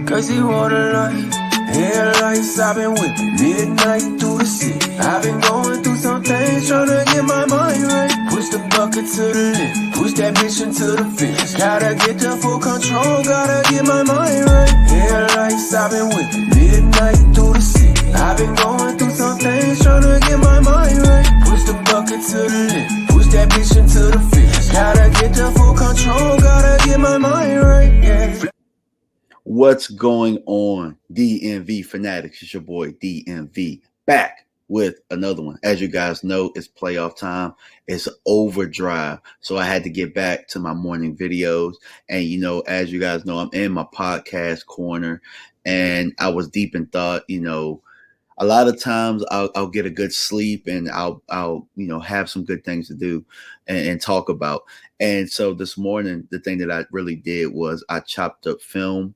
cause he want a life. Headlights, I've been with midnight through the city. I've been going through some things, tryna get my mind right. Push the bucket to the lip, push that bitch into the fence. Gotta get the full control, gotta get my mind right. Headlights, I've been with midnight through the city. I've been going through some things, tryna get my mind right. Push the bucket to the lip, push that bitch into the fence. Gotta get the full control, gotta get my mind right. Yeah. What's going on, DMV fanatics? It's your boy DMV back with another one. As you guys know, it's playoff time. It's overdrive. So I had to get back to my morning videos. And, as you guys know, I'm in my podcast corner and I was deep in thought. A lot of times I'll get a good sleep and I'll have some good things to do and talk about. And so this morning, the thing that I really did was I chopped up film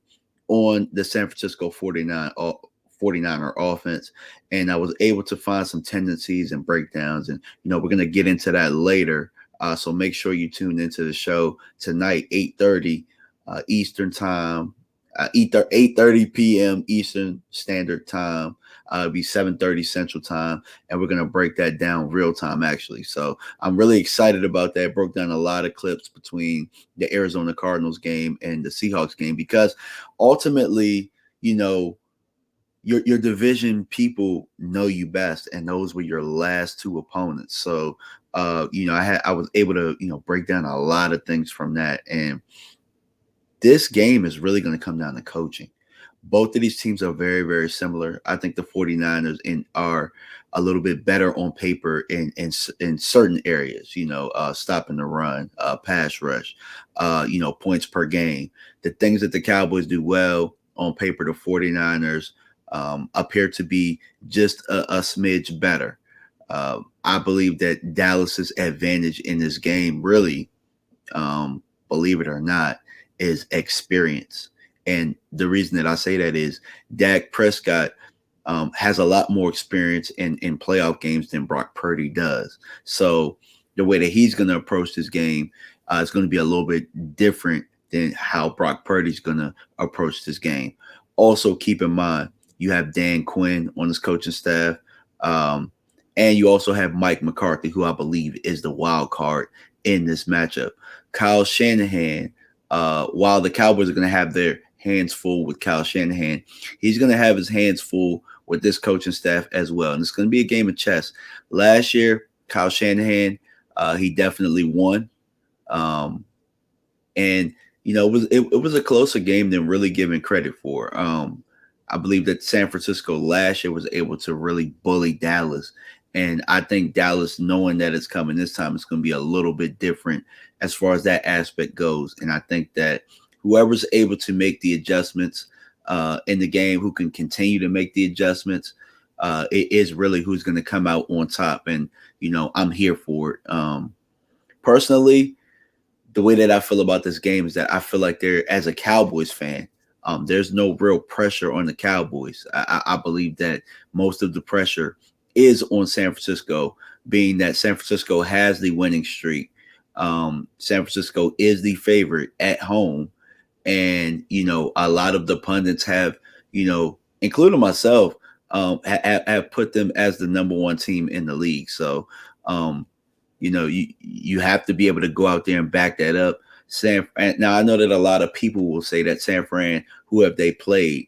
on the San Francisco 49er offense, and I was able to find some tendencies and breakdowns, and we're going to get into that later, so make sure you tune into the show tonight, 8:30 Eastern time, 8:30 p.m. Eastern Standard Time. It'll be 7:30 Central Time, and we're going to break that down real time, actually. So I'm really excited about that. Broke down a lot of clips between the Arizona Cardinals game and the Seahawks game because ultimately, your division people know you best, and those were your last two opponents. So, I was able to, break down a lot of things from that. And this game is really going to come down to coaching. Both of these teams are very, very similar. I think the 49ers are a little bit better on paper in certain areas, stopping the run, pass rush, points per game. The things that the Cowboys do well on paper, the 49ers appear to be just a smidge better. I believe that Dallas's advantage in this game really, believe it or not, is experience. And the reason that I say that is Dak Prescott has a lot more experience in playoff games than Brock Purdy does. So the way that he's going to approach this game is going to be a little bit different than how Brock Purdy's going to approach this game. Also, keep in mind, you have Dan Quinn on his coaching staff, and you also have Mike McCarthy, who I believe is the wild card in this matchup. Kyle Shanahan, while the Cowboys are going to have their hands full with Kyle Shanahan, he's going to have his hands full with this coaching staff as well. And it's going to be a game of chess. Last year, Kyle Shanahan, he definitely won. And, it was a closer game than really given credit for. I believe that San Francisco last year was able to really bully Dallas. And I think Dallas, knowing that it's coming this time, it's going to be a little bit different as far as that aspect goes. And I think that whoever's able to make the adjustments in the game, who can continue to make the adjustments, it is really who's going to come out on top. And, I'm here for it. Personally, the way that I feel about this game is that I feel like as a Cowboys fan, there's no real pressure on the Cowboys. I believe that most of the pressure is on San Francisco, being that San Francisco has the winning streak. San Francisco is the favorite at home. And, a lot of the pundits have, including myself, have put them as the number one team in the league. So, you have to be able to go out there and back that up. Now, I know that a lot of people will say that San Fran, who have they played?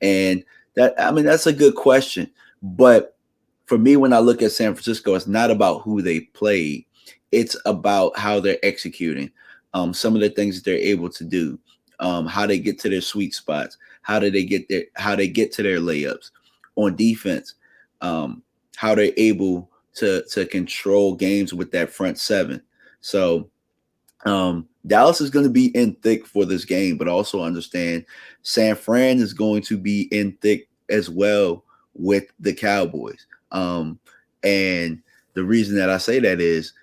And that's a good question. But for me, when I look at San Francisco, it's not about who they played. It's about how they're executing. Some of the things that they're able to do. How they get to their sweet spots, how they get to their layups on defense, how they're able to control games with that front seven. So Dallas is going to be in thick for this game, but also understand San Fran is going to be in thick as well with the Cowboys. And the reason that I say that is,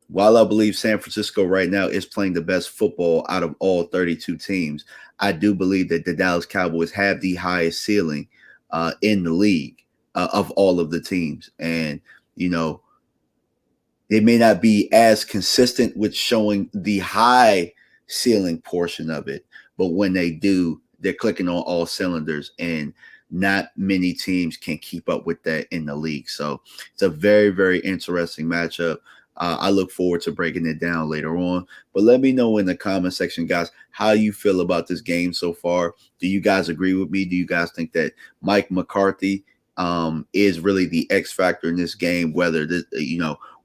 while I believe San Francisco right now is playing the best football out of all 32 teams, I do believe that the Dallas Cowboys have the highest ceiling in the league of all of the teams. And, they may not be as consistent with showing the high ceiling portion of it, but when they do, they're clicking on all cylinders, and not many teams can keep up with that in the league. So it's a very, very interesting matchup. I look forward to breaking it down later on. But let me know in the comment section, guys, how you feel about this game so far. Do you guys agree with me? Do you guys think that Mike McCarthy is really the X factor in this game? Whether this,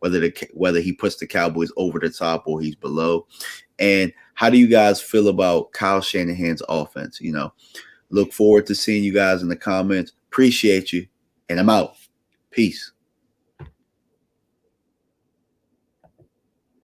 whether he puts the Cowboys over the top or he's below. And how do you guys feel about Kyle Shanahan's offense? Look forward to seeing you guys in the comments. Appreciate you. And I'm out. Peace.